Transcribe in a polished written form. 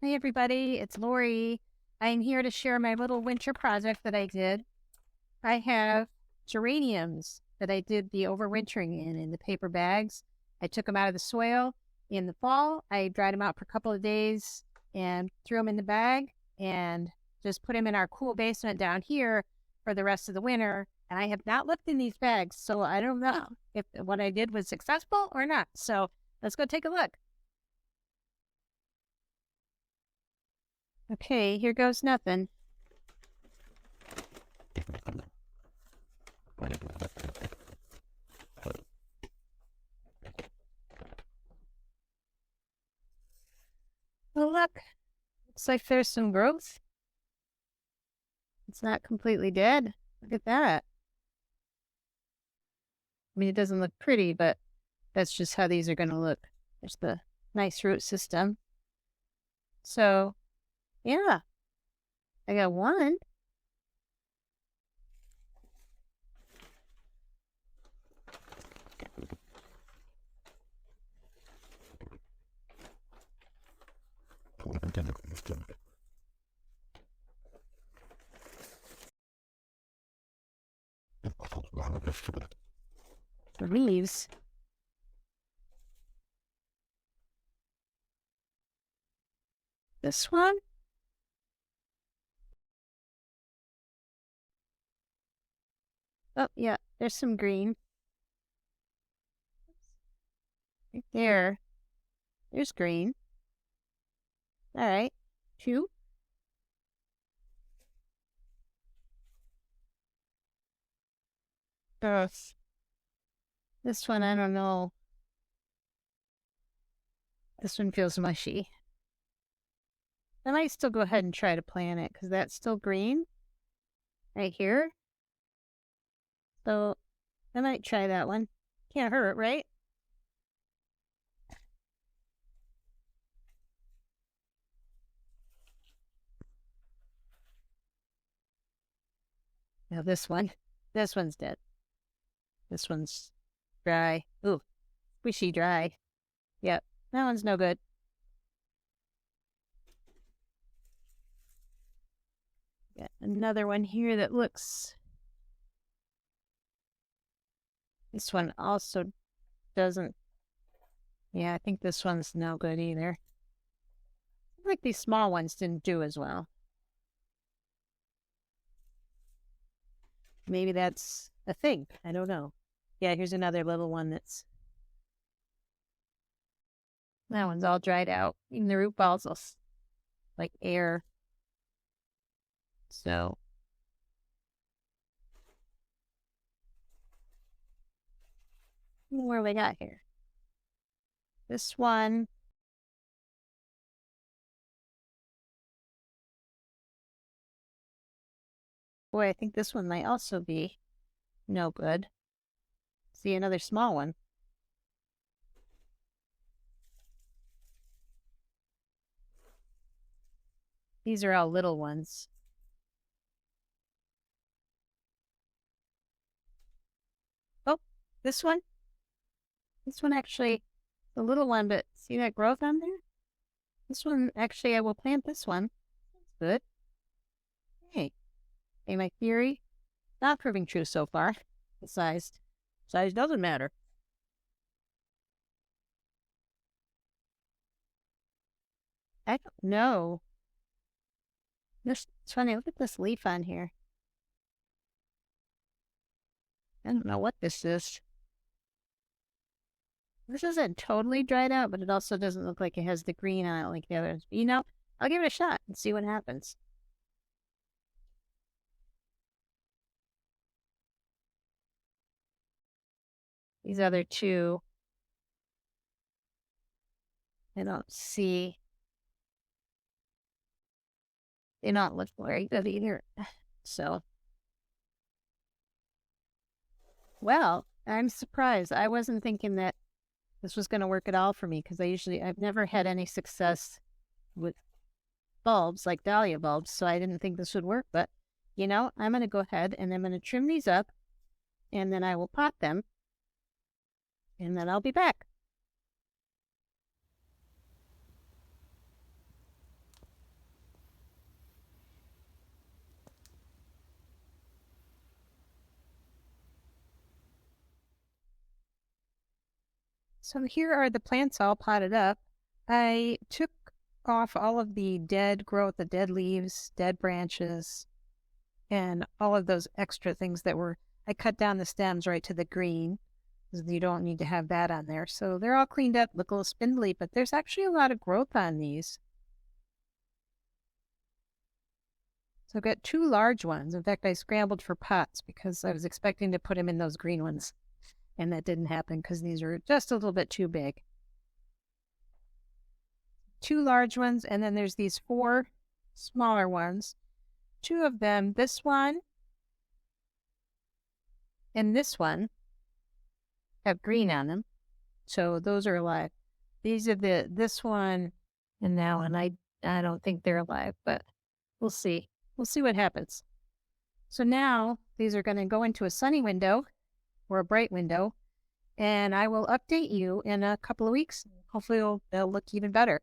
Hey everybody, it's Lori. I'm here to share my little winter project that I did. I have geraniums that I did the overwintering in the paper bags. I took them out of the soil in the fall. I dried them out for a couple of days and threw them in the bag and just put them in our cool basement down here for the rest of the winter. And I have not lived in these bags, so I don't know if what I did was successful or not. So let's go take a look. Okay, here goes nothing. Oh, look. Looks like there's some growth. It's not completely dead. Look at that. I mean, it doesn't look pretty, but that's just how these are going to look. There's the nice root system. So, yeah, I got one. The leaves. This one. Oh, yeah, there's some green. Right there. There's green. All right, two. Earth. This one, I don't know. This one feels mushy. I might still go ahead and try to plant it because that's still green right here. So I might try that one. Can't hurt, right? Now this one's dead. This one's dry. Ooh, squishy dry. Yep, that one's no good. Got another one here that looks... This one also doesn't... Yeah, I think this one's no good either. I think these small ones didn't do as well. Maybe that's a thing. I don't know. Yeah, here's another little one that's... That one's all dried out. Even the root balls will like air. So... Where we got here? This one... Boy, I think this one might also be no good. See another small one. These are all little ones. Oh, this one? This one actually, the little one, but see that growth on there? This one, actually, I will plant this one. That's good. Hey, my theory, not proving true so far. The size doesn't matter. I don't know. It's funny, look at this leaf on here. I don't know what this is. This isn't totally dried out, but it also doesn't look like it has the green on it like the others. You know, I'll give it a shot and see what happens. These other two, I don't see. They don't look very good either. So, well, I'm surprised. I wasn't thinking that this was going to work at all for me because I've never had any success with bulbs like dahlia bulbs, so I didn't think this would work. But, you know, I'm going to go ahead and I'm going to trim these up and then I will pot them and then I'll be back. So here are the plants all potted up. I took off all of the dead growth, the dead leaves, dead branches, and all of those extra things I cut down the stems right to the green, because you don't need to have that on there. So they're all cleaned up, look a little spindly, but there's actually a lot of growth on these. So I've got 2 large ones. In fact, I scrambled for pots because I was expecting to put them in those green ones. And that didn't happen because these are just a little bit too big. 2 large ones, and then there's these 4 smaller ones. 2 of them, this one and this one, have green on them. So those are alive. These are this one and that one. I don't think they're alive, but we'll see. We'll see what happens. So now these are going to go into a sunny window or a bright window, and I will update you in a couple of weeks. Hopefully they'll look even better.